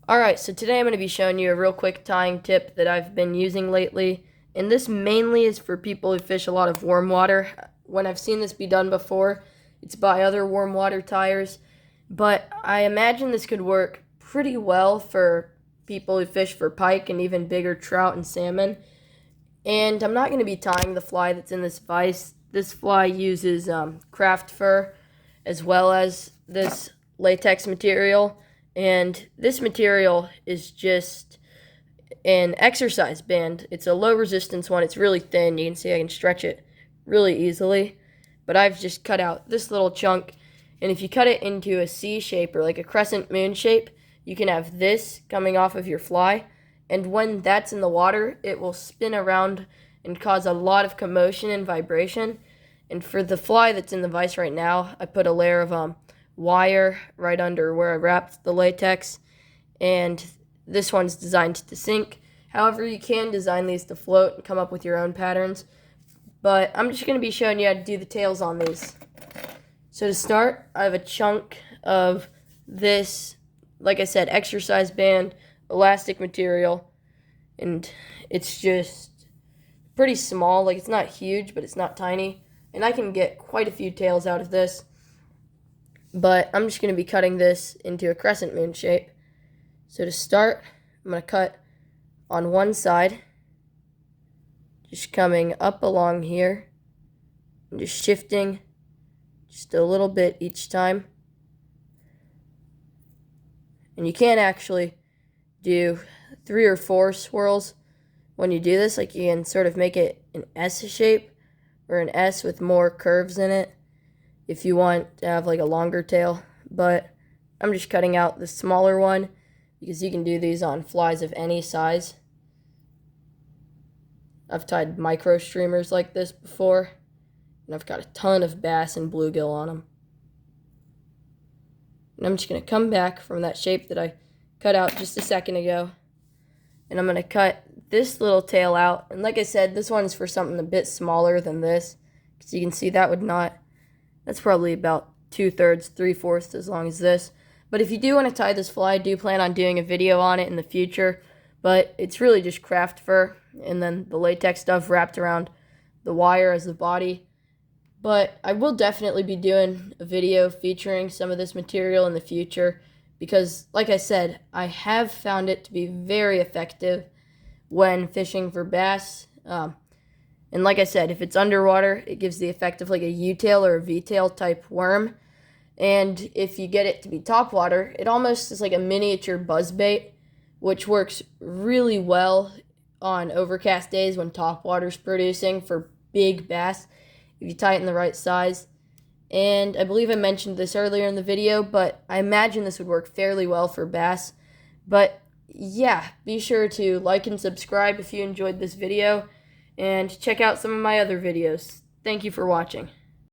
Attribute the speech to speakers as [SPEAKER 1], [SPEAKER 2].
[SPEAKER 1] Alright, so today I'm going to be showing you a real quick tying tip that I've been using lately. And this mainly is for people who fish a lot of warm water. When I've seen this be done before, it's by other warm water tyers. But I imagine this could work pretty well for people who fish for pike and even bigger trout and salmon. And I'm not going to be tying the fly that's in this vise. This fly uses craft fur as well as this latex material. And this material is just an exercise band. It's a low resistance one. It's really thin. You can see I can stretch it really easily. But I've just cut out this little chunk. And if you cut it into a C shape or like a crescent moon shape, you can have this coming off of your fly. And when that's in the water, it will spin around and cause a lot of commotion and vibration. And for the fly that's in the vise right now, I put a layer of wire right under where I wrapped the latex, and this one's designed to sink. However, you can design these to float and come up with your own patterns, but I'm just going to be showing you how to do the tails on these. So to start, I have a chunk of this, like I said, exercise band elastic material, and it's just pretty small. Like, it's not huge, but it's not tiny, and I can get quite a few tails out of this. But I'm just going to be cutting this into a crescent moon shape. So to start, I'm going to cut on one side, just coming up along here, and just shifting just a little bit each time. And you can actually do 3 or 4 swirls when you do this. Like, you can sort of make it an S shape or an S with more curves in it if you want to have like a longer tail. But I'm just cutting out the smaller one because you can do these on flies of any size. I've tied micro streamers like this before, and I've got a ton of bass and bluegill on them. And I'm just going to come back from that shape that I cut out just a second ago, and I'm going to cut this little tail out. And like I said, this one's for something a bit smaller than this, because you can see that would not, that's probably about 2/3, 3/4 as long as this. But if you do want to tie this fly, I do plan on doing a video on it in the future. But it's really just craft fur, and then the latex stuff wrapped around the wire as the body. But I will definitely be doing a video featuring some of this material in the future, because, like I said, I have found it to be very effective when fishing for bass. And like I said, if it's underwater, it gives the effect of like a U-tail or a V-tail type worm. And if you get it to be topwater, it almost is like a miniature buzzbait, which works really well on overcast days when topwater's producing for big bass, if you tie it in the right size. And I believe I mentioned this earlier in the video, but I imagine this would work fairly well for bass. But yeah, be sure to like and subscribe if you enjoyed this video, and check out some of my other videos. Thank you for watching.